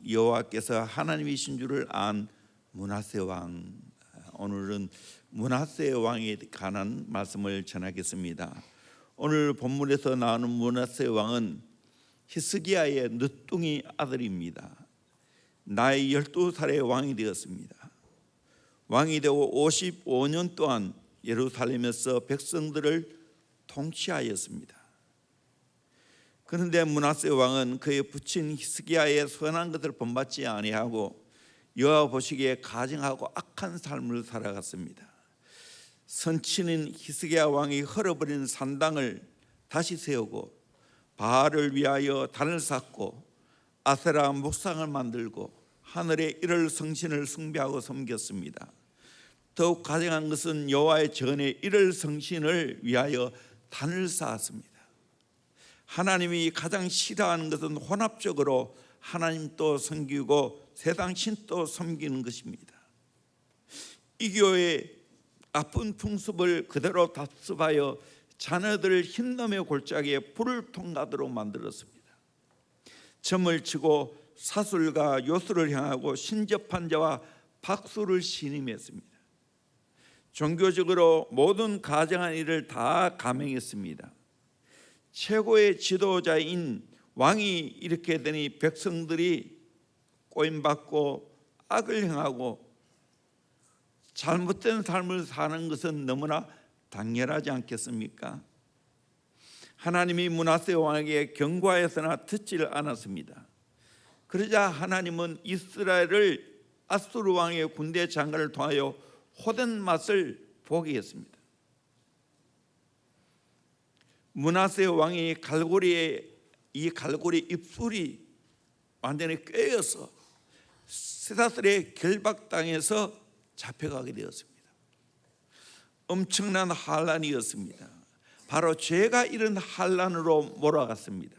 여호와께서 하나님이신 줄을 안 므낫세 왕. 오늘은 므낫세 왕에 관한 말씀을 전하겠습니다. 오늘 본문에서 나오는 므낫세 왕은 히스기야의 늦둥이 아들입니다. 나이 12살에 왕이 되었습니다. 왕이 되고 55년 동안 예루살렘에서 백성들을 통치하였습니다. 그런데 므낫세 왕은 그의 부친 히스기야의 선한 것을 본받지 아니하고 여호와 보시기에 가증하고 악한 삶을 살아갔습니다. 선친인 히스기야 왕이 헐어버린 산당을 다시 세우고 바알을 위하여 단을 쌓고 아세라 목상을 만들고 하늘의 일월 성신을 숭배하고 섬겼습니다. 더욱 가증한 것은 여호와의 전에 일월 성신을 위하여 단을 쌓았습니다. 하나님이 가장 싫어하는 것은 혼합적으로 하나님도 섬기고 세상 신도 섬기는 것입니다. 이 교회의 아픈 풍습을 그대로 답습하여 자녀들을 흰놈의 골짜기에 불을 통과하도록 만들었습니다. 점을 치고 사술과 요술을 향하고 신접한 자와 박수를 신임했습니다. 종교적으로 모든 가정한 일을 다 감행했습니다. 최고의 지도자인 왕이 이렇게 되니 백성들이 꼬임받고 악을 행하고 잘못된 삶을 사는 것은 너무나 당연하지 않겠습니까? 하나님이 므낫세 왕에게 경고하였으나 듣지를 않았습니다. 그러자 하나님은 이스라엘을 아수르 왕의 군대 장관을 통하여 호된 맛을 보게 했습니다. 므낫세 왕이 갈고리 입술이 완전히 꿰어서 쇠사슬에 결박당해서 잡혀가게 되었습니다. 엄청난 환란이었습니다. 바로 죄가 이런 환란으로 몰아갔습니다.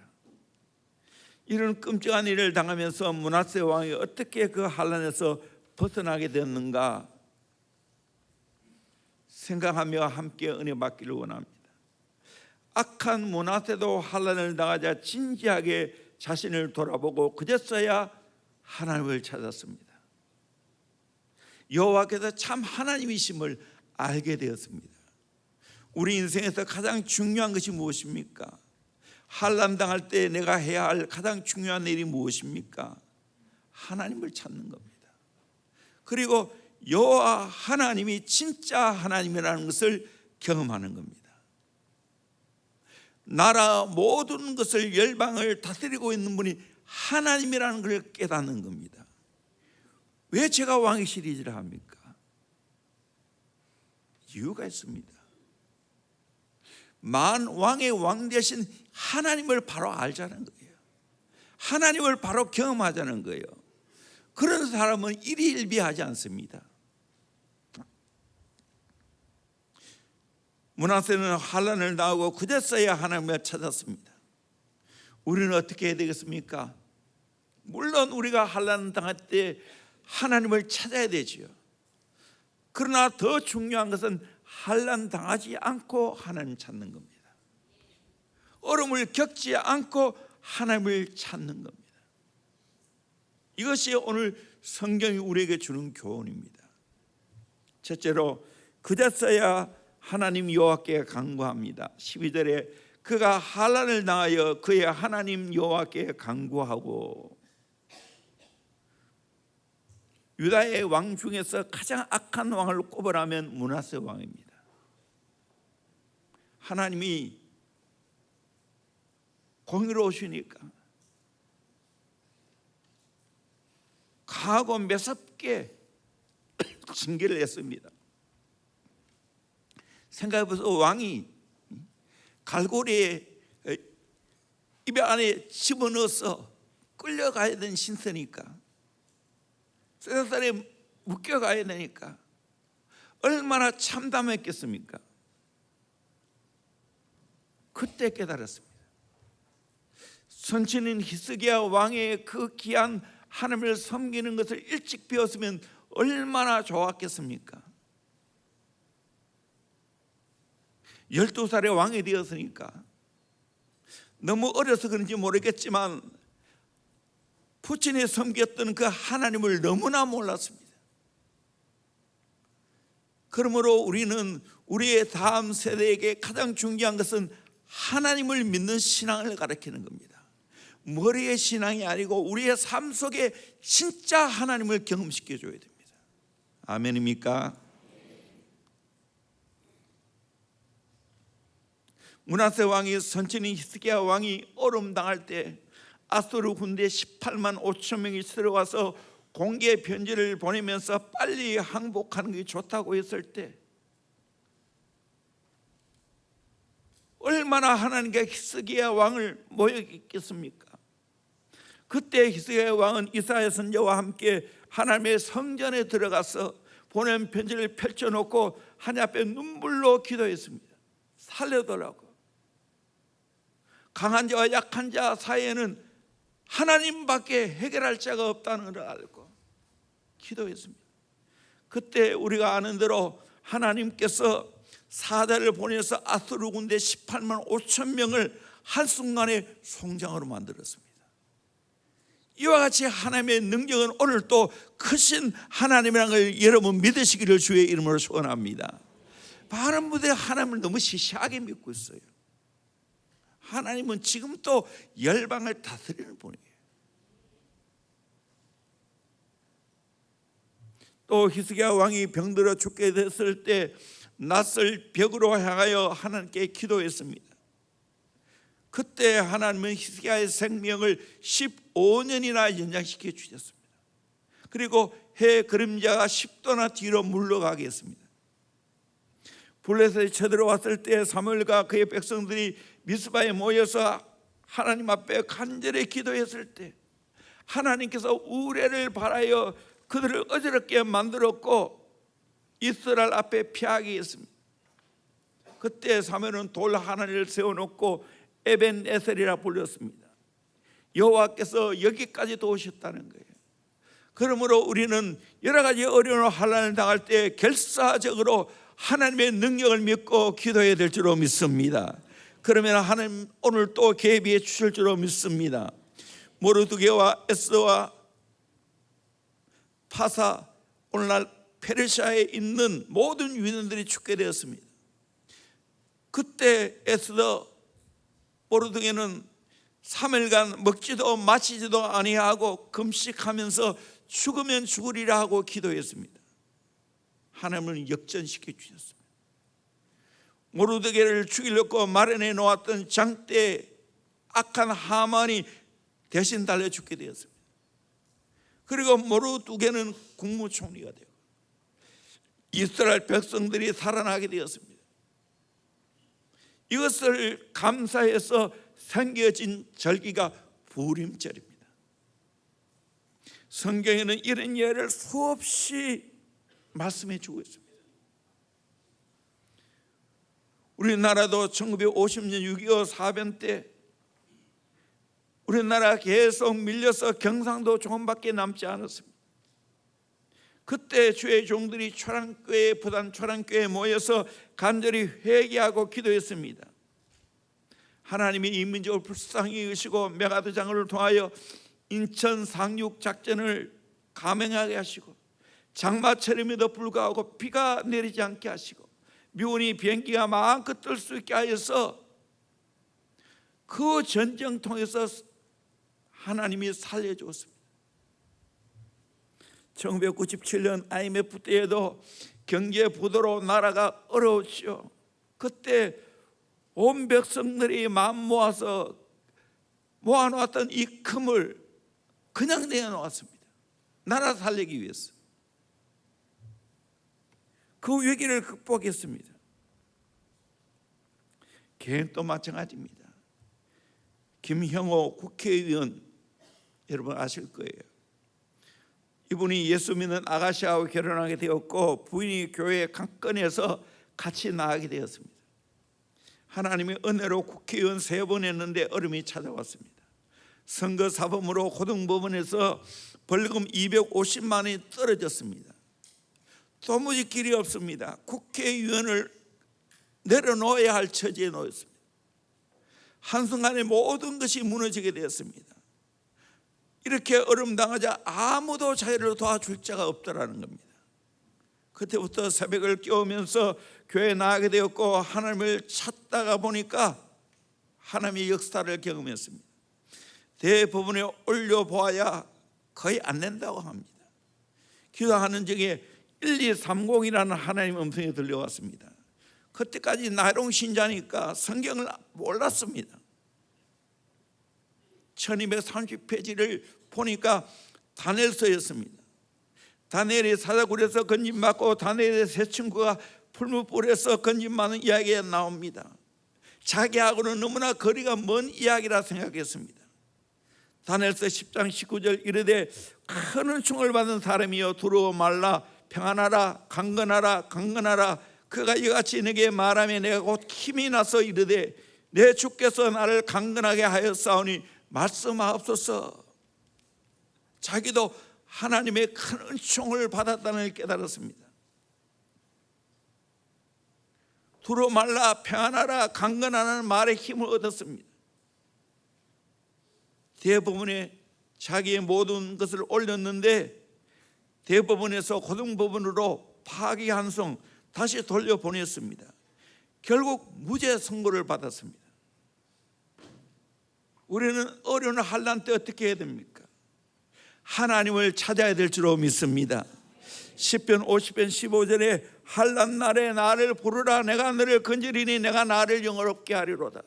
이런 끔찍한 일을 당하면서 므낫세 왕이 어떻게 그 환란에서 벗어나게 되었는가 생각하며 함께 은혜 받기를 원합니다. 악한 므낫세도 환란을 당하자 진지하게 자신을 돌아보고 그제서야 하나님을 찾았습니다. 여호와께서 참 하나님이심을 알게 되었습니다. 우리 인생에서 가장 중요한 것이 무엇입니까? 환난 당할 때 내가 해야 할 가장 중요한 일이 무엇입니까? 하나님을 찾는 겁니다. 그리고 여호와 하나님이 진짜 하나님이라는 것을 경험하는 겁니다. 나라 모든 것을 열방을 다스리고 있는 분이 하나님이라는 걸 깨닫는 겁니다. 왜 제가 왕의 시리즈를 합니까? 이유가 있습니다. 만 왕의 왕 대신 하나님을 바로 알자는 거예요. 하나님을 바로 경험하자는 거예요. 그런 사람은 일희일비하지 않습니다. 므낫세는 환난을 당하고 그제서야 하나님을 찾았습니다. 우리는 어떻게 해야 되겠습니까? 물론 우리가 환난을 당할 때 하나님을 찾아야 되지요. 그러나 더 중요한 것은 환난 당하지 않고 하나님 찾는 겁니다. 어려움을 겪지 않고 하나님을 찾는 겁니다. 이것이 오늘 성경이 우리에게 주는 교훈입니다. 첫째로 그제서야 하나님 여호와께 간구합니다. 12절에 그가 환난을 당하여 그의 하나님 여호와께 간구하고, 유다의 왕 중에서 가장 악한 왕을 꼽으라면 므낫세 왕입니다. 하나님이 공의로우시니까 강하고 매섭게 징계를 했습니다. 생각해보세요. 왕이 갈고리에 입 안에 집어넣어서 끌려가야 되는 신세니까, 쇠사슬에 묶여가야 되니까 얼마나 참담했겠습니까? 그때 깨달았습니다. 선친인 히스기야 왕의 그 귀한 하나님을 섬기는 것을 일찍 배웠으면 얼마나 좋았겠습니까? 12살에 왕이 되었으니까 너무 어려서 그런지 모르겠지만 부친이 섬겼던 그 하나님을 너무나 몰랐습니다. 그러므로 우리는 우리의 다음 세대에게 가장 중요한 것은 하나님을 믿는 신앙을 가르치는 겁니다. 머리의 신앙이 아니고 우리의 삶 속에 진짜 하나님을 경험시켜 줘야 됩니다. 아멘입니까? 므낫세 왕이 선친인 히스기야 왕이 어려움 당할 때 아수르 군대 18만 5천 명이 들어와서 공개 편지를 보내면서 빨리 항복하는 게 좋다고 했을 때 얼마나 하나님께 히스기야 왕을 모욕했겠습니까? 그때 히스기야 왕은 이사야 선지자와 함께 하나님의 성전에 들어가서 보낸 편지를 펼쳐놓고 하나님 앞에 눈물로 기도했습니다. 살려달라고. 강한 자와 약한 자 사이에는 하나님밖에 해결할 자가 없다는 걸 알고 기도했습니다. 그때 우리가 아는 대로 하나님께서 사자를 보내서 아수르 군대 18만 5천 명을 한순간에 송장으로 만들었습니다. 이와 같이 하나님의 능력은 오늘 또 크신 하나님이라는 걸 여러분 믿으시기를 주의 이름으로 소원합니다. 많은 분들이 하나님을 너무 시시하게 믿고 있어요. 하나님은 지금 또 열방을 다스리는 분이에요. 또 히스기야 왕이 병들어 죽게 됐을 때 낯을 벽으로 향하여 하나님께 기도했습니다. 그때 하나님은 히스기야의 생명을 15년이나 연장시켜 주셨습니다. 그리고 해 그림자가 10도나 뒤로 물러가게 했습니다. 블레셋이 쳐들어왔을 때 사무엘과 그의 백성들이 미스바에 모여서 하나님 앞에 간절히 기도했을 때 하나님께서 우레를 발하여 그들을 어지럽게 만들었고 이스라엘 앞에 피하게 했습니다. 그때 사무엘은 돌 하나를 세워놓고 에벤에셀이라 불렸습니다. 여호와께서 여기까지도 오셨다는 거예요. 그러므로 우리는 여러 가지 어려운 환난을 당할 때 결사적으로 하나님의 능력을 믿고 기도해야 될 줄로 믿습니다. 그러면 하나님 오늘 또 계비해 주실 줄로 믿습니다. 모르드게와 에스더와 파사, 오늘날 페르시아에 있는 모든 유대인들이 죽게 되었습니다. 그때 에스더, 모르드게는 3일간 먹지도 마시지도 아니하고 금식하면서 죽으면 죽으리라 하고 기도했습니다. 하나님은 역전시켜 주셨습니다. 모르드게를 죽이려고 마련해 놓았던 장대 악한 하만이 대신 달려 죽게 되었습니다. 그리고 모르드게는 국무총리가 되고 이스라엘 백성들이 살아나게 되었습니다. 이것을 감사해서 생겨진 절기가 부림절입니다. 성경에는 이런 예를 수없이 말씀해 주고 있습니다. 우리나라도 1950년 6.25 사변 때 우리나라 계속 밀려서 경상도 조금밖에 남지 않았습니다. 그때 주의 종들이 초랑교회, 부산 초랑교회에 모여서 간절히 회개하고 기도했습니다. 하나님이 이 민족을 불쌍히 여기시고 메가드 장로를 통하여 인천 상륙 작전을 감행하게 하시고 장마철임에도 불구하고 비가 내리지 않게 하시고 미운이 비행기가 마음껏 뜰 수 있게 하여서 그 전쟁 통해서 하나님이 살려주었습니다. 1997년 IMF 때에도 경제 부도로 나라가 어려웠죠. 그때 온 백성들이 마음 모아서 모아놓았던 이 금을 그냥 내어놓았습니다. 나라 살리기 위해서. 그 위기를 극복했습니다. 개인도 마찬가지입니다. 김형호 국회의원 여러분 아실 거예요. 이분이 예수 믿는 아가씨하고 결혼하게 되었고 부인이 교회에 강건해서 같이 나가게 되었습니다. 하나님의 은혜로 국회의원 3번 했는데 어려움이 찾아왔습니다. 선거사범으로 고등법원에서 벌금 250만 원이 떨어졌습니다. 도무지 길이 없습니다. 국회의원을 내려놓아야 할 처지에 놓였습니다. 한순간에 모든 것이 무너지게 되었습니다. 이렇게 어려움당하자 아무도 자기를 도와줄 자가 없더라는 겁니다. 그때부터 새벽을 깨우면서 교회에 나가게 되었고 하나님을 찾다가 보니까 하나님의 역사를 경험했습니다. 대부분에 올려보아야 거의 안 된다고 합니다. 기도하는 중에 1230이라는 하나님의 음성이 들려왔습니다. 그때까지 나이롱 신자니까 성경을 몰랐습니다. 1230페이지를 보니까 다니엘서였습니다. 다니엘이 사자굴에서 건짐받고 다니엘의 세 친구가 풀무불에서 건짐받는 이야기가 나옵니다. 자기하고는 너무나 거리가 먼 이야기라 생각했습니다. 다니엘서 10장 19절 이르되 큰 은총을 받은 사람이여 두려워 말라 평안하라 강건하라 강건하라 그가 이같이 내게 말하며 내가 곧 힘이 나서 이르되 내 주께서 나를 강건하게 하였사오니 말씀하옵소서. 자기도 하나님의 큰 은총을 받았다는 걸 깨달았습니다. 두려워 말라 평안하라 강건하라는 말에 힘을 얻었습니다. 대법원에 자기의 모든 것을 올렸는데 대법원에서 고등법원으로 파기환송 다시 돌려보냈습니다. 결국 무죄 선고를 받았습니다. 우리는 어려운 환난 때 어떻게 해야 됩니까? 하나님을 찾아야 될 줄로 믿습니다. 시편 50편 15절에 환난 날에 나를 부르라 내가 너를 건지리니 내가 나를 영화롭게 하리로다.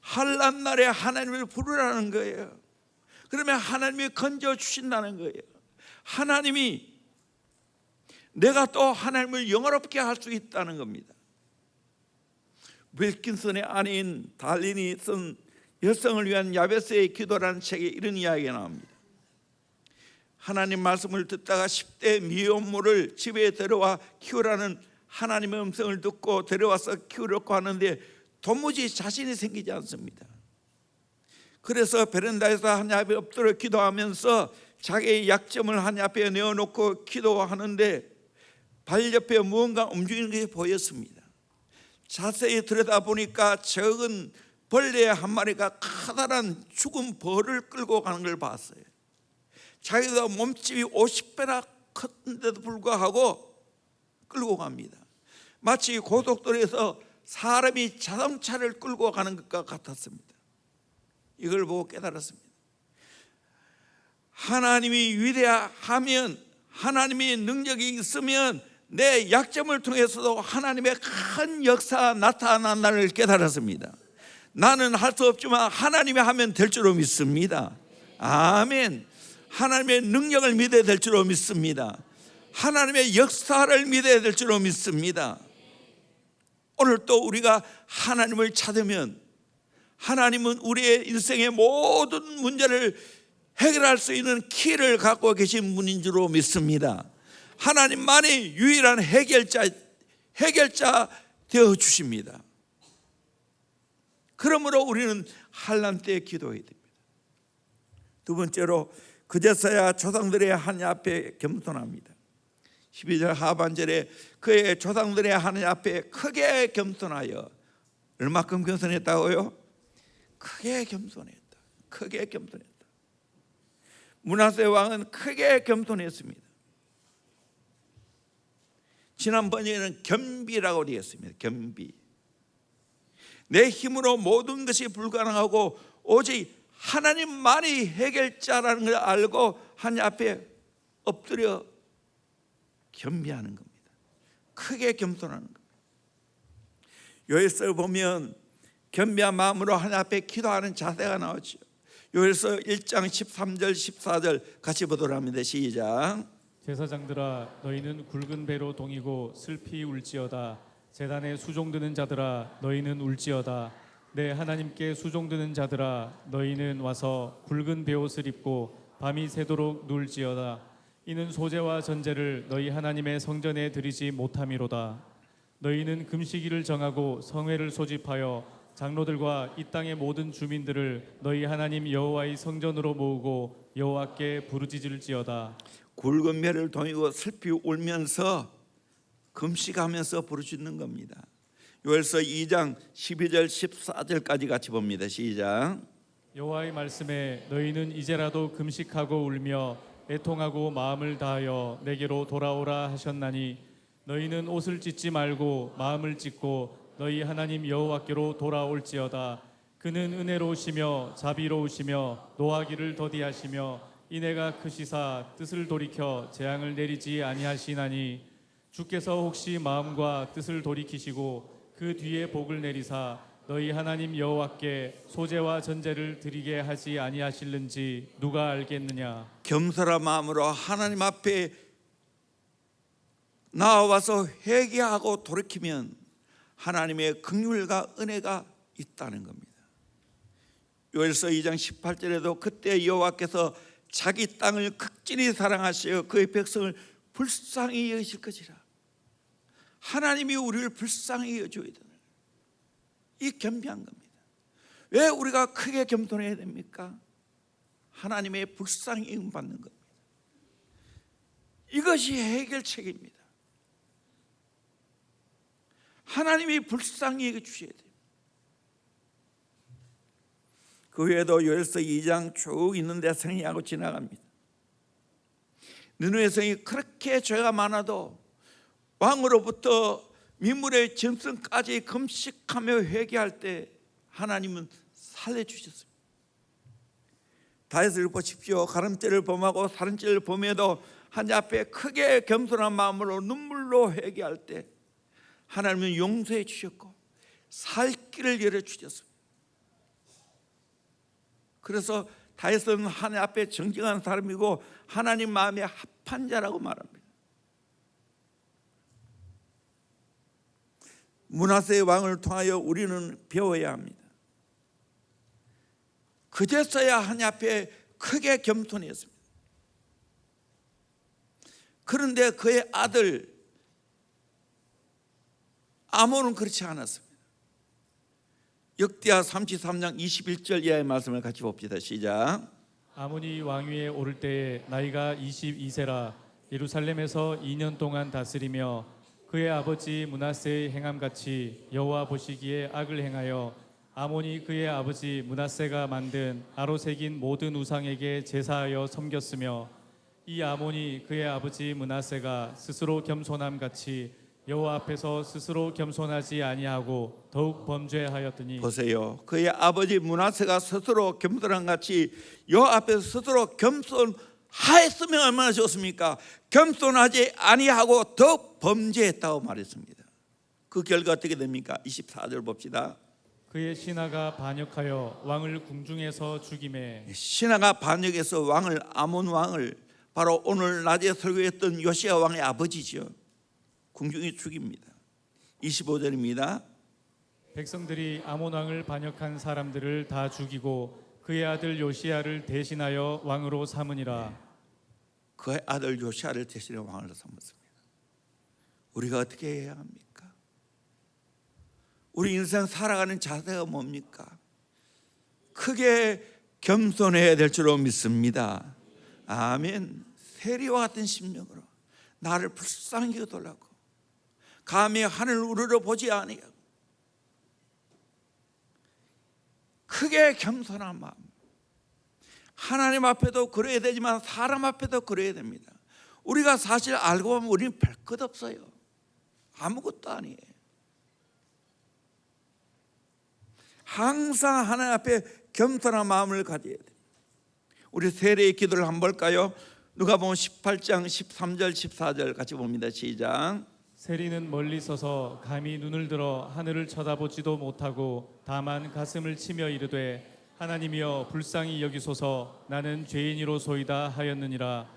환난 날에 하나님을 부르라는 거예요. 그러면 하나님이 건져 주신다는 거예요. 하나님이 내가 또 하나님을 영화롭게 할 수 있다는 겁니다. 윌킨슨의 아내인 달린이 쓴 여성을 위한 야베스의 기도라는 책에 이런 이야기가 나옵니다. 하나님 말씀을 듣다가 10대 미혼모를 집에 데려와 키우라는 하나님의 음성을 듣고 데려와서 키우려고 하는데 도무지 자신이 생기지 않습니다. 그래서 베란다에서 하나님 앞에 엎드려 기도하면서 자기의 약점을 하나님 앞에 내어놓고 기도하는데 발 옆에 무언가 움직이는 것이 보였습니다. 자세히 들여다보니까 적은 벌레 한 마리가 커다란 죽은 벌을 끌고 가는 걸 봤어요. 자기가 몸집이 50배나 컸는데도 불구하고 끌고 갑니다. 마치 고속도로에서 사람이 자동차를 끌고 가는 것과 같았습니다. 이걸 보고 깨달았습니다. 하나님이 위대하면 하나님의 능력이 있으면 내 약점을 통해서도 하나님의 큰 역사가 나타난다는 깨달았습니다. 나는 할 수 없지만 하나님이 하면 될 줄로 믿습니다. 아멘. 하나님의 능력을 믿어야 될 줄로 믿습니다. 하나님의 역사를 믿어야 될 줄로 믿습니다. 오늘 또 우리가 하나님을 찾으면 하나님은 우리의 인생의 모든 문제를 해결할 수 있는 키를 갖고 계신 분인 줄로 믿습니다. 하나님만이 유일한 해결자 되어 주십니다. 그러므로 우리는 환난 때에 기도해야 됩니다. 두 번째로 그제서야 조상들의 하나님 앞에 겸손합니다. 12절 하반절에 그의 조상들의 하나님 앞에 크게 겸손하여 얼마큼 겸손했다고요? 크게 겸손했다. 크게 겸손했다. 므낫세 왕은 크게 겸손했습니다. 지난번에는 겸비라고 되어 있습니다. 겸비. 내 힘으로 모든 것이 불가능하고 오직 하나님만이 해결자라는 걸 알고 하나님 앞에 엎드려 겸비하는 겁니다. 크게 겸손하는 겁니다. 요엘서를 보면 겸비한 마음으로 하나님 앞에 기도하는 자세가 나오죠. 요엘서 1장 13절 14절 같이 보도록 합니다. 시작. 제사장들아 너희는 굵은 배로 동이고 슬피 울지어다. 제단에 수종드는 자들아 너희는 울지어다. 내 하나님께 수종드는 자들아 너희는 와서 굵은 베옷을 입고 밤이 새도록 누울지어다. 이는 소제와 전제를 너희 하나님의 성전에 드리지 못함이로다. 너희는 금식일을 정하고 성회를 소집하여 장로들과 이 땅의 모든 주민들을 너희 하나님 여호와의 성전으로 모으고 여호와께 부르짖을지어다. 굵은 배를 동이고 슬피 울면서 금식하면서 부르짖는 겁니다. 요엘서 2장 12절 14절까지 같이 봅니다. 시작. 여호와의 말씀에 너희는 이제라도 금식하고 울며 애통하고 마음을 다하여 내게로 돌아오라 하셨나니 너희는 옷을 찢지 말고 마음을 찢고 너희 하나님 여호와께로 돌아올지어다. 그는 은혜로우시며 자비로우시며 노하기를 더디하시며 인애가 크시사 뜻을 돌이켜 재앙을 내리지 아니하시나니 주께서 혹시 마음과 뜻을 돌이키시고 그 뒤에 복을 내리사 너희 하나님 여호와께 소제와 전제를 드리게 하지 아니하실는지 누가 알겠느냐. 겸손한 마음으로 하나님 앞에 나와서 회개하고 돌이키면 하나님의 긍휼과 은혜가 있다는 겁니다. 요엘서 2장 18절에도 그때 여호와께서 자기 땅을 극진히 사랑하시어 그의 백성을 불쌍히 여기실 것이라. 하나님이 우리를 불쌍히 여겨줘야 되는 이 겸비한 겁니다. 왜 우리가 크게 겸손해야 됩니까? 하나님의 불쌍히 응받는 겁니다. 이것이 해결책입니다. 하나님이 불쌍히 여겨주셔야 돼요. 그 외에도 요엘서 2장 쭉 있는데 생략하고 지나갑니다. 느느웨 성이 그렇게 죄가 많아도 왕으로부터 민물의 짐승까지 금식하며 회개할 때 하나님은 살려주셨습니다. 다윗을 보십시오. 가늠죄를 범하고 살인죄를 범해도 하나님 앞에 크게 겸손한 마음으로 눈물로 회개할 때 하나님은 용서해 주셨고 살 길을 열어주셨습니다. 그래서 다윗은 하나님 앞에 정직한 사람이고 하나님 마음에 합한 자라고 말합니다. 므낫세의 왕을 통하여 우리는 배워야 합니다. 그제서야 하나님 앞에 크게 겸손했습니다. 그런데 그의 아들 아몬은 그렇지 않았습니다. 역대하 33장 21절 이하의 말씀을 같이 봅시다. 시작. 아몬이 왕위에 오를 때에 나이가 22세라 예루살렘에서 2년 동안 다스리며 그의 아버지 므낫세의 행함같이 여호와 보시기에 악을 행하여 아몬이 그의 아버지 므낫세가 만든 아로 새긴 모든 우상에게 제사하여 섬겼으며 이 아몬이 그의 아버지 므낫세가 스스로 겸손함같이 여호와 앞에서 스스로 겸손하지 아니하고 더욱 범죄하였더니 보세요. 그의 아버지 므낫세가 스스로 겸손한 같이 여호와 앞에서 스스로 겸손하였으면 얼마나 좋습니까? 겸손하지 아니하고 더 범죄했다고 말했습니다. 그 결과 어떻게 됩니까? 24절 봅시다. 그의 신하가 반역하여 왕을 궁중에서 죽이매 신하가 반역해서 왕을 아몬 왕을 바로 오늘 낮에 설교했던 요시야 왕의 아버지죠. 궁중에 죽입니다. 25절입니다. 백성들이 아몬 왕을 반역한 사람들을 다 죽이고 그의 아들 요시야를 대신하여 왕으로 삼으니라. 그의 아들 요시야를 대신해 왕으로 삼았습니다. 우리가 어떻게 해야 합니까? 우리 인생 살아가는 자세가 뭡니까? 크게 겸손해야 될 줄로 믿습니다. 아멘. 세리와 같은 심령으로 나를 불쌍히 여겨달라고 감히 하늘 우러러 보지 아니하고 크게 겸손한 마음. 하나님 앞에도 그래야 되지만 사람 앞에도 그래야 됩니다. 우리가 사실 알고 보면 우리는 별 것 없어요. 아무것도 아니에요. 항상 하나님 앞에 겸손한 마음을 가져야 돼요. 우리 세례의 기도를 한번 볼까요? 누가복음 18장 13절 14절 같이 봅니다. 시작. 세리는 멀리 서서 감히 눈을 들어 하늘을 쳐다보지도 못하고 다만 가슴을 치며 이르되 하나님이여 불쌍히 여기소서 나는 죄인이로소이다 하였느니라.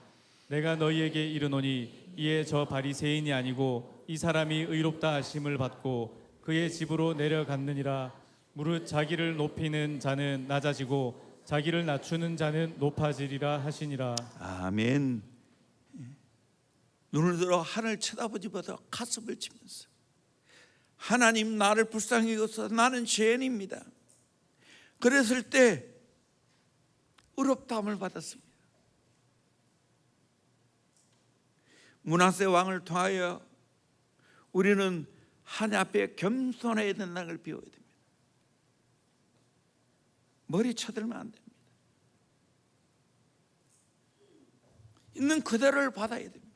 내가 너희에게 이르노니 이에 저 바리새인이 아니고 이 사람이 의롭다 하심을 받고 그의 집으로 내려갔느니라. 무릇 자기를 높이는 자는 낮아지고 자기를 낮추는 자는 높아지리라 하시니라. 아멘. 눈을 들어 하늘 쳐다보지보다 가슴을 치면서 하나님 나를 불쌍히 여겨서 나는 죄인입니다. 그랬을 때 의롭다함을 받았습니다. 므낫세 왕을 통하여 우리는 하나님 앞에 겸손해야 된다는 걸 배워야 됩니다. 머리 쳐들면 안 됩니다. 있는 그대로를 받아야 됩니다.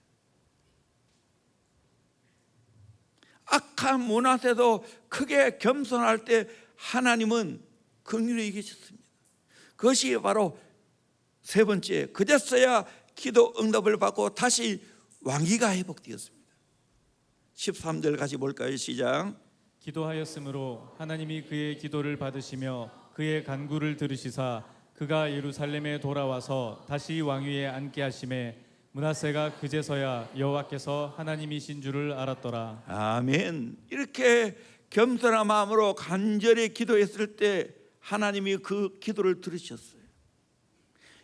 악한 문화세도 크게 겸손할 때 하나님은 긍휼히 여기셨습니다. 그것이 바로 세 번째, 그제서야 기도 응답을 받고 다시 왕위가 회복되었습니다. 13절 같이 볼까요? 시작. 기도하였으므로 하나님이 그의 기도를 받으시며 그의 간구를 들으시사 그가 예루살렘에 돌아와서 다시 왕위에 앉게 하심에 므낫세가 그제서야 여호와께서 하나님이신 줄을 알았더라. 아멘. 이렇게 겸손한 마음으로 간절히 기도했을 때 하나님이 그 기도를 들으셨어요.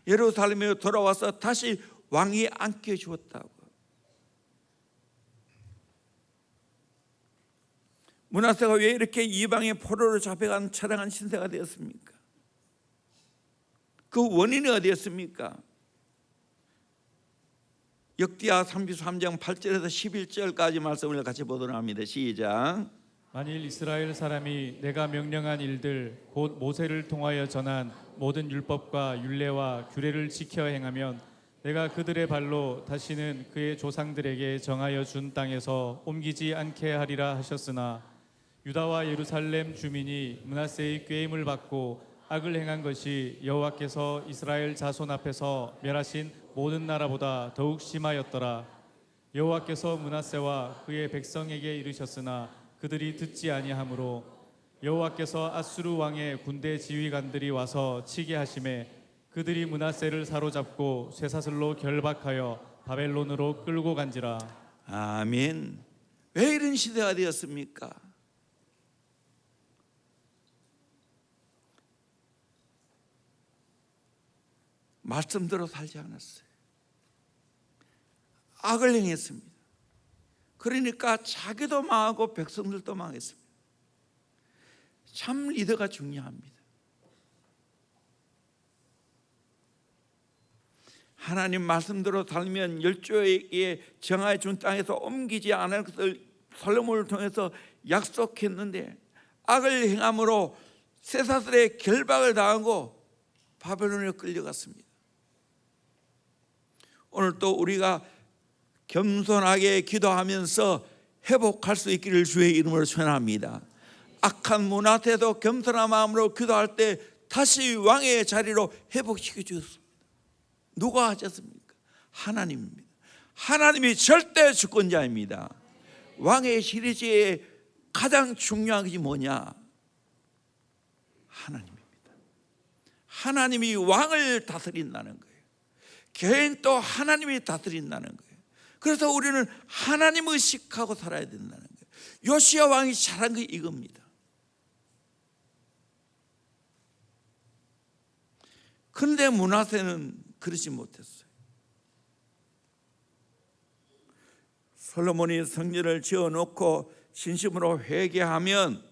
예루살렘에 돌아와서 다시 왕위에 앉게 주었다고. 므낫세가 왜 이렇게 이방의 포로로 잡혀간 처량한 신세가 되었습니까? 그 원인이 어디였습니까? 역대하 33장 8절에서 11절까지 말씀을 같이 보도록 합니다. 시작. 만일 이스라엘 사람이 내가 명령한 일들 곧 모세를 통하여 전한 모든 율법과 율례와 규례를 지켜 행하면 내가 그들의 발로 다시는 그의 조상들에게 정하여 준 땅에서 옮기지 않게 하리라 하셨으나 유다와 예루살렘 주민이 므낫세의 꾀임을 받고 악을 행한 것이 여호와께서 이스라엘 자손 앞에서 멸하신 모든 나라보다 더욱 심하였더라. 여호와께서 므낫세와 그의 백성에게 이르셨으나 그들이 듣지 아니하므로 여호와께서 아수르 왕의 군대 지휘관들이 와서 치게 하심에 그들이 므낫세를 사로잡고 쇠사슬로 결박하여 바벨론으로 끌고 간지라. 아멘. 왜 이런 시대가 되었습니까? 말씀대로 살지 않았어요. 악을 행했습니다. 그러니까 자기도 망하고 백성들도 망했습니다. 참 리더가 중요합니다. 하나님 말씀대로 살면 열조에게 정하여 준 땅에서 옮기지 않을 것을 솔로몬을 통해서 약속했는데 악을 행함으로 쇠사슬에 결박을 당하고 바벨론에 끌려갔습니다. 오늘 또 우리가 겸손하게 기도하면서 회복할 수 있기를 주의 이름으로 축원합니다. 악한 문화태도 겸손한 마음으로 기도할 때 다시 왕의 자리로 회복시켜 주셨습니다. 누가 하셨습니까? 하나님입니다. 하나님이 절대 주권자입니다. 왕의 시리즈의 가장 중요한 것이 뭐냐? 하나님입니다. 하나님이 왕을 다스린다는 거예요. 교회는 또 하나님이 다스린다는 거예요. 그래서 우리는 하나님 의식하고 살아야 된다는 거예요. 요시야 왕이 잘한 게 이겁니다. 그런데 므낫세는 그러지 못했어요. 솔로몬이 성전을 지어놓고 진심으로 회개하면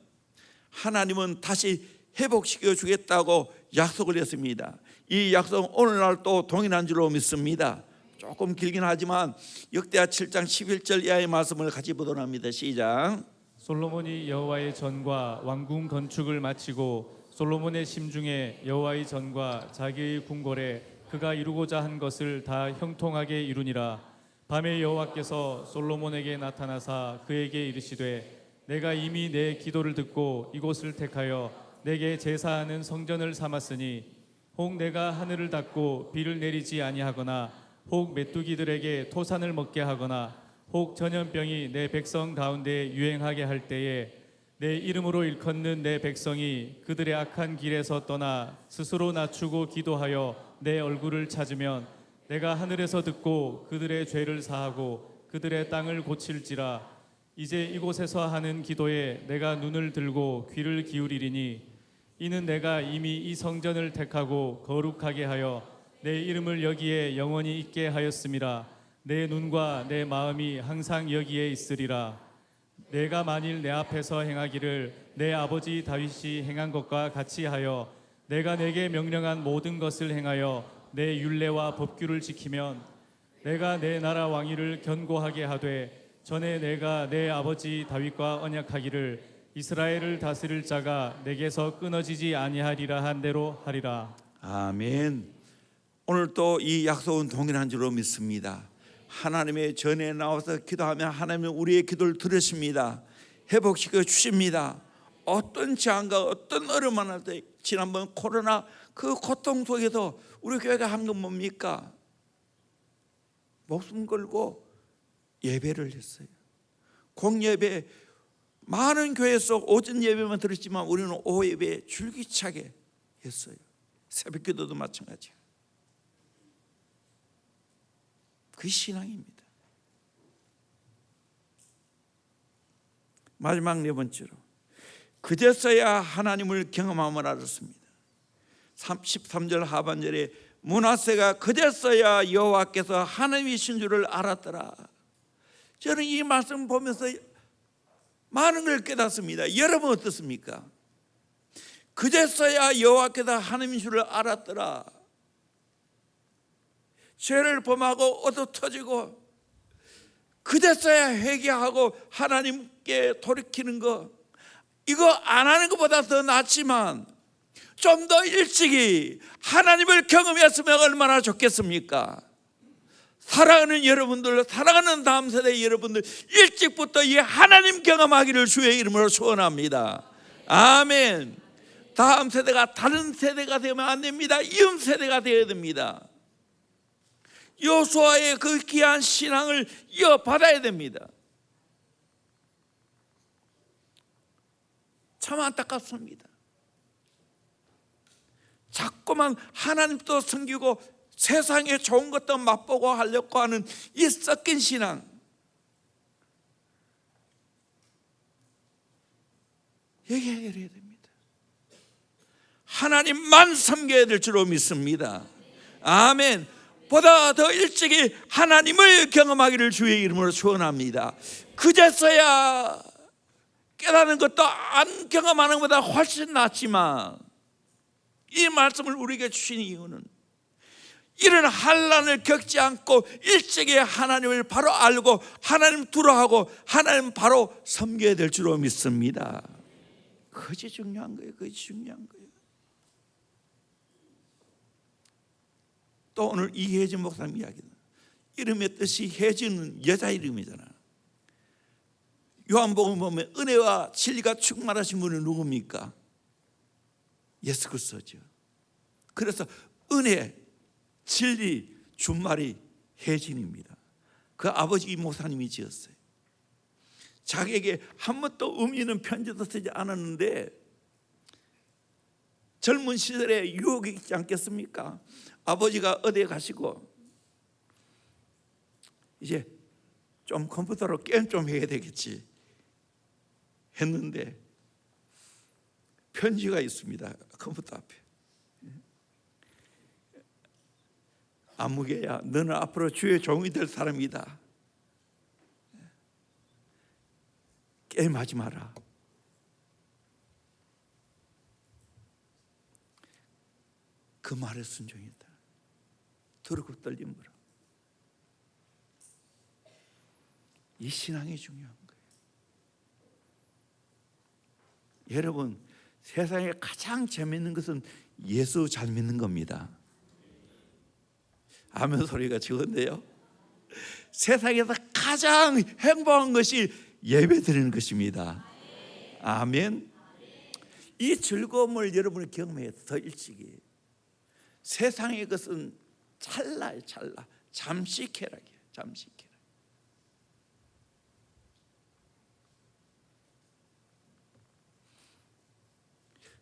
하나님은 다시 회복시켜 주겠다고 약속을 했습니다. 이 약속은 오늘날 또 동일한 줄로 믿습니다. 조금 길긴 하지만 역대하 7장 11절 이하의 말씀을 같이 보도록 합니다. 시작. 솔로몬이 여호와의 전과 왕궁 건축을 마치고 솔로몬의 심중에 여호와의 전과 자기의 궁궐에 그가 이루고자 한 것을 다 형통하게 이루니라. 밤에 여호와께서 솔로몬에게 나타나사 그에게 이르시되 내가 이미 내 기도를 듣고 이곳을 택하여 내게 제사하는 성전을 삼았으니 혹 내가 하늘을 닫고 비를 내리지 아니하거나 혹 메뚜기들에게 토산을 먹게 하거나 혹 전염병이 내 백성 가운데 유행하게 할 때에 내 이름으로 일컫는 내 백성이 그들의 악한 길에서 떠나 스스로 낮추고 기도하여 내 얼굴을 찾으면 내가 하늘에서 듣고 그들의 죄를 사하고 그들의 땅을 고칠지라. 이제 이곳에서 하는 기도에 내가 눈을 들고 귀를 기울이리니 이는 내가 이미 이 성전을 택하고 거룩하게 하여 내 이름을 여기에 영원히 있게 하였음이라. 내 눈과 내 마음이 항상 여기에 있으리라. 내가 만일 내 앞에서 행하기를 내 아버지 다윗이 행한 것과 같이 하여 내가 내게 명령한 모든 것을 행하여 내 율례와 법규를 지키면 내가 내 나라 왕위를 견고하게 하되 전에 내가 내 아버지 다윗과 언약하기를 이스라엘을 다스릴 자가 내게서 끊어지지 아니하리라 한 대로 하리라. 아멘. 오늘 또 이 약속은 동일한 줄로 믿습니다. 하나님의 전에 나와서 기도하면 하나님은 우리의 기도를 들으십니다. 회복시켜 주십니다. 어떤 재앙과 어떤 어려움 만날 때, 지난번 코로나 그 고통 속에서 우리 교회가 한 건 뭡니까? 목숨 걸고 예배를 했어요. 공예배, 많은 교회에서 오전 예배만 들었지만 우리는 오후 예배 줄기차게 했어요. 새벽 기도도 마찬가지예요. 그 신앙입니다. 마지막 네 번째로, 그제서야 하나님을 경험함을 알았습니다. 13절 하반절에 므낫세가 그제서야 여호와께서 하나님이신 줄을 알았더라. 저는 이 말씀 보면서 많은 걸 깨닫습니다. 여러분 어떻습니까? 그제서야 여호와께서 하나님인 줄을 알았더라. 죄를 범하고 얻어 터지고 그제서야 회개하고 하나님께 돌이키는 거, 이거 안 하는 것보다 더 낫지만 좀 더 일찍이 하나님을 경험했으면 얼마나 좋겠습니까? 사랑하는 여러분들, 사랑하는 다음 세대 여러분들, 일찍부터 이 하나님 경험하기를 주의 이름으로 소원합니다. 아멘. 다음 세대가 다른 세대가 되면 안 됩니다. 이음 세대가 되어야 됩니다. 여호수아의 그 귀한 신앙을 이어받아야 됩니다. 참 안타깝습니다. 자꾸만 하나님도 섬기고 세상에 좋은 것도 맛보고 하려고 하는 이 섞인 신앙, 여기 해결해야 됩니다. 하나님만 섬겨야 될 줄로 믿습니다. 아멘. 보다 더 일찍이 하나님을 경험하기를 주의 이름으로 축원합니다. 그제서야 깨닫는 것도 안 경험하는 것보다 훨씬 낫지만, 이 말씀을 우리에게 주신 이유는 이런 환난을 겪지 않고 일찍이 하나님을 바로 알고 하나님 두려워하고 하나님 바로 섬겨야 될 줄로 믿습니다. 그것이 중요한 거예요. 그것이 중요한 거예요. 또 오늘 이혜진 목사님 이야기는, 이름의 뜻이 혜진은 여자 이름이잖아. 요한복음 보면 은혜와 진리가 충만하신 분은 누굽니까? 예수 그리스도죠. 그래서 은혜, 진리, 준말이 혜진입니다. 그 아버지 목사님이 지었어요. 자기에게 한 번도 의미 있는 편지도 쓰지 않았는데 젊은 시절에 유혹이 있지 않겠습니까? 아버지가 어디에 가시고 이제 좀 컴퓨터로 게임 좀 해야 되겠지 했는데 편지가 있습니다. 컴퓨터 앞에. 아무개야, 너는 앞으로 주의 종이 될 사람이다. 게임하지 마라. 그 말에 순종했다. 두렵고 떨림으로. 이 신앙이 중요한 거예요. 여러분, 세상에 가장 재밌는 것은 예수 잘 믿는 겁니다. 아멘 소리가 적은데요. 세상에서 가장 행복한 것이 예배 드리는 것입니다. 아멘. 이 즐거움을 여러분이 경험해야 더 일찍이. 세상의 것은 찰나예요. 찰나. 잠시 쾌락이에요. 잠시 쾌락.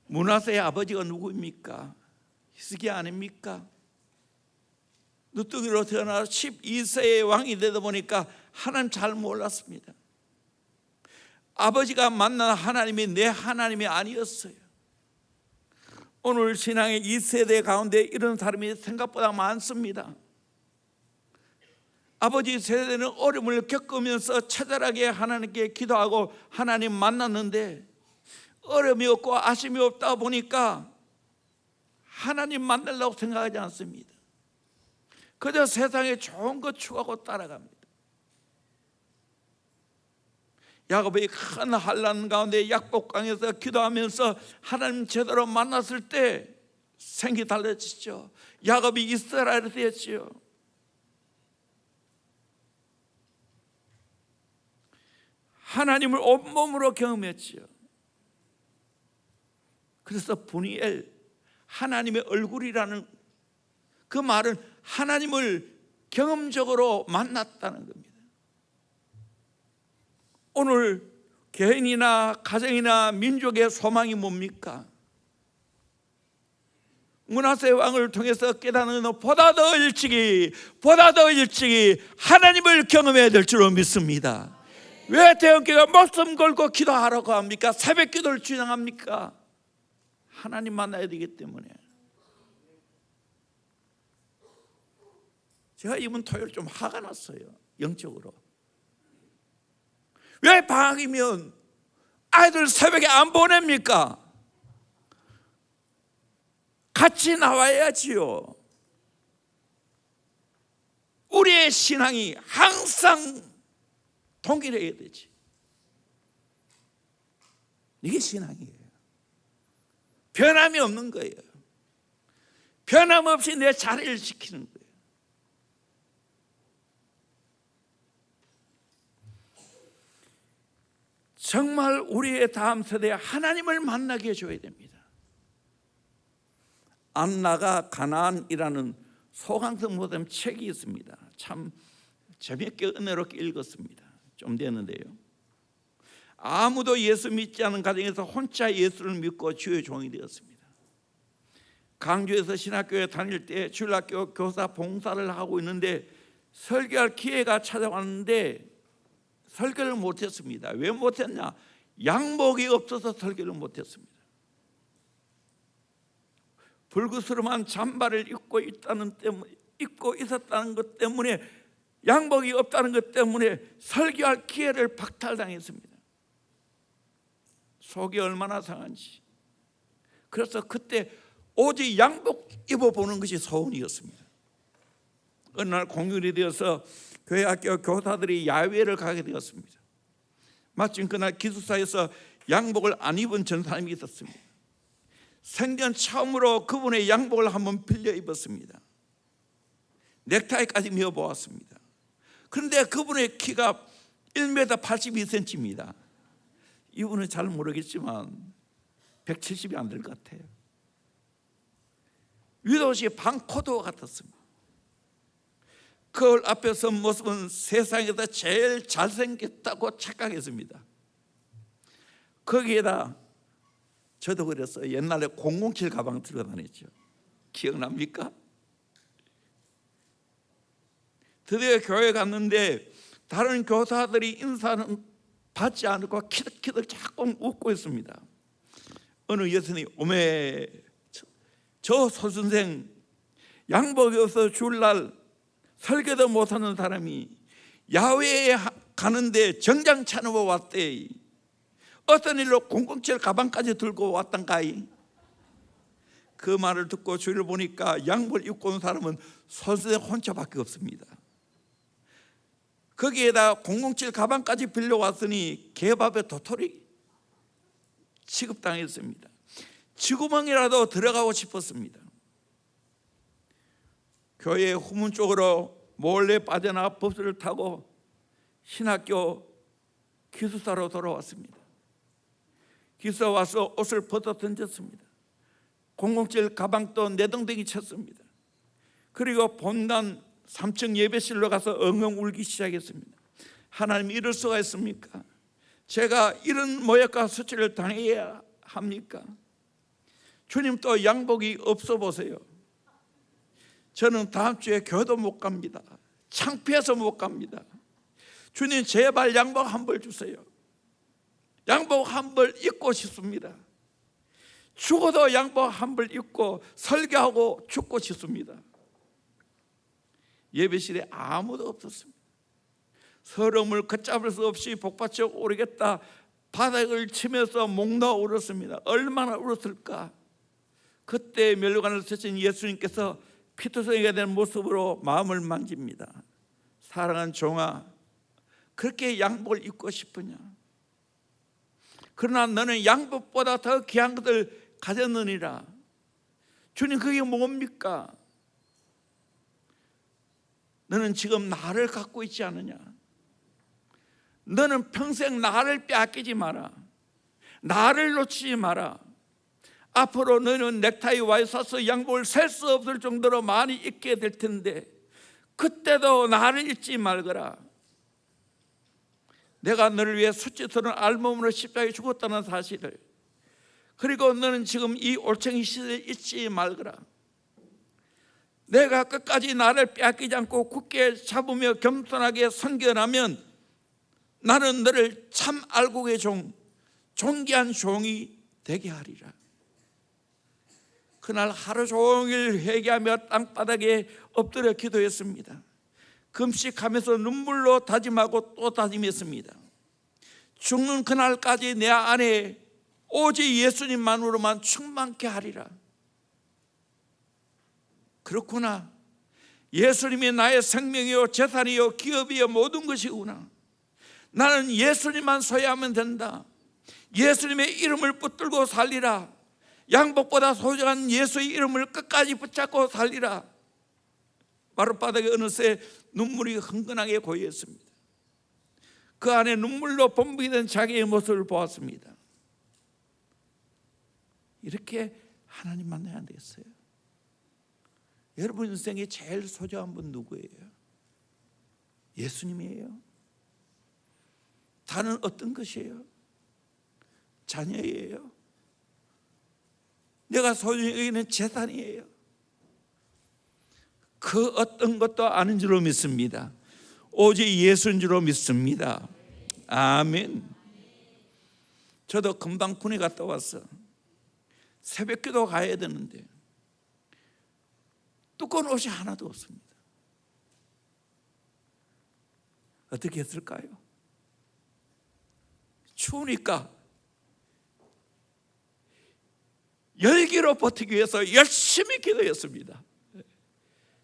므낫세의 아버지가 누구입니까? 히스기야 아닙니까? 누뚱이로 태어나 12세의 왕이 되다 보니까 하나님 잘 몰랐습니다. 아버지가 만난 하나님이 내 하나님이 아니었어요. 오늘 신앙의 이 세대 가운데 이런 사람이 생각보다 많습니다. 아버지 세대는 어려움을 겪으면서 처절하게 하나님께 기도하고 하나님 만났는데 어려움이 없고 아쉬움이 없다 보니까 하나님 만나려고 생각하지 않습니다. 그저 세상에 좋은 것 추구하고 따라갑니다. 야곱이 큰 환난 가운데 약복강에서 기도하면서 하나님 제대로 만났을 때 생기 달라지죠. 야곱이 이스라엘이 되었지요. 하나님을 온몸으로 경험했지요. 그래서 분이엘, 하나님의 얼굴이라는 그 말은 하나님을 경험적으로 만났다는 겁니다. 오늘 개인이나 가정이나 민족의 소망이 뭡니까? 므낫세 왕을 통해서 깨닫는 보다 더 일찍이 하나님을 경험해야 될 줄로 믿습니다. 왜 대형교회가 목숨 걸고 기도하라고 합니까? 새벽 기도를 주장합니까? 하나님 만나야 되기 때문에. 제가 이번 토요일 좀 화가 났어요. 영적으로. 왜 방학이면 아이들 새벽에 안 보냅니까? 같이 나와야지요. 우리의 신앙이 항상 동일해야 되지. 이게 신앙이에요. 변함이 없는 거예요. 변함없이 내 자리를 지키는 거예요. 정말 우리의 다음 세대에 하나님을 만나게 해줘야 됩니다. 안나가 가나안이라는 소강성 모뎀 책이 있습니다. 참 재미있게 은혜롭게 읽었습니다. 좀 됐는데요. 아무도 예수 믿지 않은 가정에서 혼자 예수를 믿고 주의 종이 되었습니다. 강주에서 신학교에 다닐 때 주일학교 교사 봉사를 하고 있는데 설교할 기회가 찾아왔는데 설교를 못했습니다. 왜 못했냐? 양복이 없어서 설교를 못했습니다. 불구스름한 잠바를 입고 있었다는 것 때문에, 양복이 없다는 것 때문에 설교할 기회를 박탈당했습니다. 속이 얼마나 상한지. 그래서 그때 오직 양복 입어보는 것이 소원이었습니다. 어느 날 공휴일이 되어서 교회 학교 교사들이 야외를 가게 되었습니다. 마침 그날 기숙사에서 양복을 안 입은 전 사람이 있었습니다. 생전 처음으로 그분의 양복을 한번 빌려 입었습니다. 넥타이까지 메어보았습니다. 그런데 그분의 키가 1m 82cm입니다. 이분은 잘 모르겠지만 170이 안 될 것 같아요. 위도시 방코도 같았습니다. 거울 앞에 선 모습은 세상에서 제일 잘생겼다고 착각했습니다. 거기에다 저도 그랬어요. 옛날에 007 가방 들고 다녔죠. 기억납니까? 드디어 교회 갔는데 다른 교사들이 인사는 받지 않고 키득키득 자꾸 웃고 있습니다. 어느 여선이 오메 저 소선생 양복이 없어 줄날 설교도 못하는 사람이 야외에 가는데 정장 차려고 왔대. 어떤 일로 007 가방까지 들고 왔단가이. 그 말을 듣고 주위를 보니까 양복을 입고 온 사람은 선생 혼자밖에 없습니다. 거기에다 007 가방까지 빌려왔으니 개밥에 도토리 취급당했습니다. 쥐구멍이라도 들어가고 싶었습니다. 교회 후문 쪽으로 몰래 빠져나가 버스를 타고 신학교 기숙사로 돌아왔습니다. 기숙사 와서 옷을 벗어 던졌습니다. 007 가방도 내동댕이 쳤습니다. 그리고 본관 3층 예배실로 가서 엉엉 울기 시작했습니다. 하나님, 이럴 수가 있습니까? 제가 이런 모욕과 수치를 당해야 합니까? 주님, 또 양복이 없어 보세요. 저는 다음 주에 교회도 못 갑니다. 창피해서 못 갑니다. 주님, 제발 양복 한 벌 주세요. 양복 한 벌 입고 싶습니다. 죽어도 양복 한 벌 입고 설교하고 죽고 싶습니다. 예배실에 아무도 없었습니다. 서러움을 걷잡을 수 없이 복받쳐 오르겠다 바닥을 치면서 목 놓아 울었습니다. 얼마나 울었을까. 그때 멸관을 쓰신 예수님께서 피투성이가 된 모습으로 마음을 만집니다. 사랑하는 종아, 그렇게 양복을 입고 싶으냐? 그러나 너는 양복보다 더 귀한 것을 가졌느니라. 주님, 그게 뭡니까? 너는 지금 나를 갖고 있지 않느냐? 너는 평생 나를 빼앗기지 마라. 나를 놓치지 마라. 앞으로 너는 넥타이, 와이셔츠, 양복을 셀 수 없을 정도로 많이 입게 될 텐데 그때도 나를 잊지 말거라. 내가 너를 위해 수치스러운 알몸으로 십자가에 죽었다는 사실을, 그리고 너는 지금 이 올챙이 시대에 잊지 말거라. 내가 끝까지 나를 빼앗기지 않고 굳게 잡으며 겸손하게 섬겨나면 나는 너를 참 알곡의 종, 존귀한 종이 되게 하리라. 그날 하루 종일 회개하며 땅바닥에 엎드려 기도했습니다. 금식하면서 눈물로 다짐하고 또 다짐했습니다. 죽는 그날까지 내 안에 오직 예수님만으로만 충만케 하리라. 그렇구나. 예수님이 나의 생명이요 재산이요 기업이요 모든 것이구나. 나는 예수님만 소유하면 된다. 예수님의 이름을 붙들고 살리라. 양복보다 소중한 예수의 이름을 끝까지 붙잡고 살리라. 마룻바닥에 어느새 눈물이 흥건하게 고였습니다. 그 안에 눈물로 범벅이던 자기의 모습을 보았습니다. 이렇게 하나님 만나야 되겠어요. 여러분 인생에 제일 소중한 분 누구예요? 예수님이에요. 다른 어떤 것이에요? 자녀예요. 내가 소중히 여기는 재산이에요. 그 어떤 것도 아닌 줄로 믿습니다. 오직 예수인 줄로 믿습니다. 아멘. 저도 금방 군에 갔다 왔어. 새벽기도 가야 되는데 두꺼운 옷이 하나도 없습니다. 어떻게 했을까요? 추우니까 열기로 버티기 위해서 열심히 기도했습니다.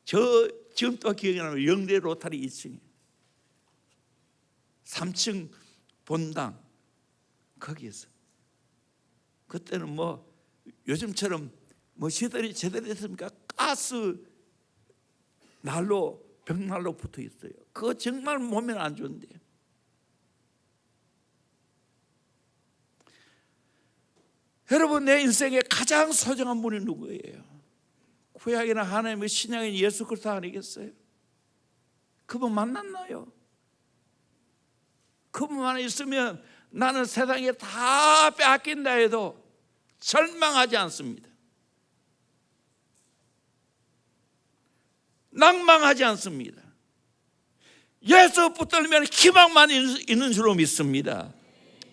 저 지금 또 기억이 나면 영대 로타리 2층에 3층 본당 거기에서, 그때는 뭐 요즘처럼 뭐 시설이 제대로 됐습니까? 가스 난로, 벽난로 붙어 있어요. 그거 정말 몸에 안 좋은데. 여러분, 내 인생에 가장 소중한 분이 누구예요? 구약이나 하나님의 신약인 예수 그리스도 아니겠어요? 그분 만났나요? 그분만 있으면 나는 세상에 다 빼앗긴다 해도 절망하지 않습니다. 낭망하지 않습니다. 예수 붙들면 희망만 있는 줄로 믿습니다.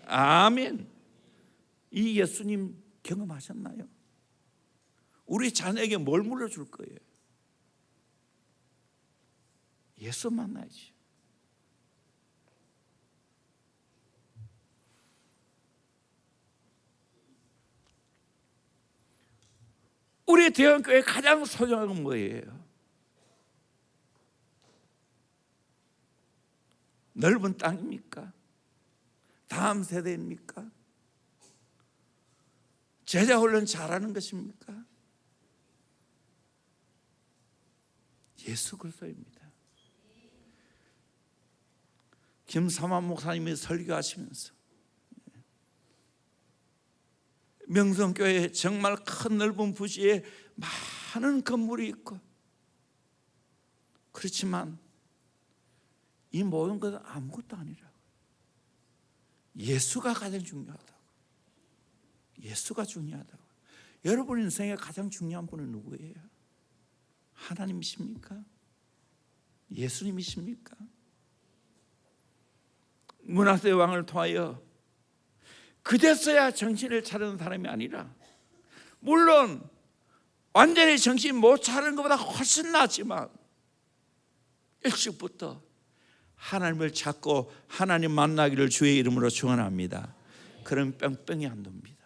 아멘. 이 예수님 경험하셨나요? 우리 자녀에게 뭘 물려줄 거예요? 예수 만나야지. 우리 대형교회 가장 소중한 건 뭐예요? 넓은 땅입니까? 다음 세대입니까? 제자 훈련 잘하는 것입니까? 예수 그리스도입니다. 김삼환 목사님이 설교하시면서 명성교회에 정말 큰 넓은 부지에 많은 건물이 있고, 그렇지만 이 모든 것은 아무것도 아니라고. 예수가 가장 중요하다고. 예수가 중요하다고. 여러분 인생에 가장 중요한 분은 누구예요? 하나님이십니까? 예수님이십니까? 므낫세 왕을 통하여 그제서야 정신을 차리는 사람이 아니라, 물론 완전히 정신 못 차리는 것보다 훨씬 낫지만 일찍부터 하나님을 찾고 하나님 만나기를 주의 이름으로 축원합니다. 그럼 뺑뺑이 안 돕니다.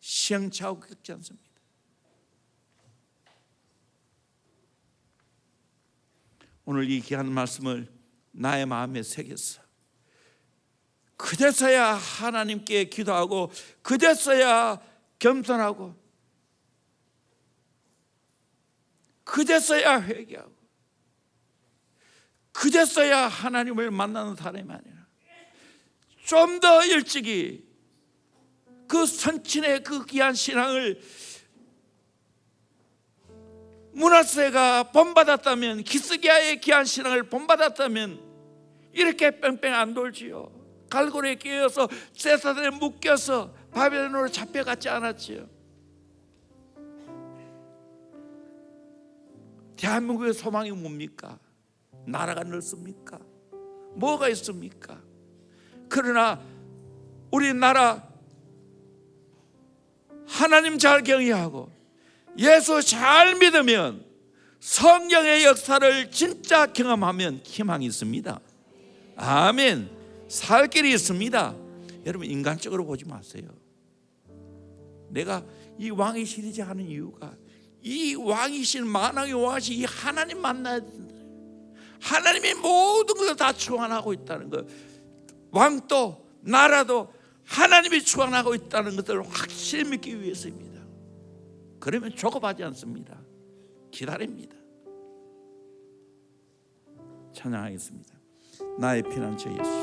시행착오 겪지 않습니다. 오늘 이 귀한 말씀을 나의 마음에 새겼어. 그제서야 하나님께 기도하고, 그제서야 겸손하고, 그제서야 회개하고, 그제서야 하나님을 만나는 사람이 아니라 좀 더 일찍이 그 선친의 그 귀한 신앙을 므낫세가 본받았다면, 기스기야의 귀한 신앙을 본받았다면 이렇게 뺑뺑 안 돌지요. 갈고리에 끼어서 쇠사슬에 묶여서 바벨론으로 잡혀갔지 않았지요. 대한민국의 소망이 뭡니까? 나라가 넓습니까? 뭐가 있습니까? 그러나 우리나라 하나님 잘 경외하고 예수 잘 믿으면, 성령의 역사를 진짜 경험하면 희망이 있습니다. 아멘. 살 길이 있습니다. 여러분, 인간적으로 보지 마세요. 내가 이 왕이시리지 하는 이유가, 이 왕이신, 만왕의 왕이신 이 하나님 만나야 된다. 하나님이 모든 것을 다 주관하고 있다는 것, 왕도 나라도 하나님이 주관하고 있다는 것을 확실히 믿기 위해서입니다. 그러면 조급하지 않습니다. 기다립니다. 찬양하겠습니다. 나의 피난처 예수.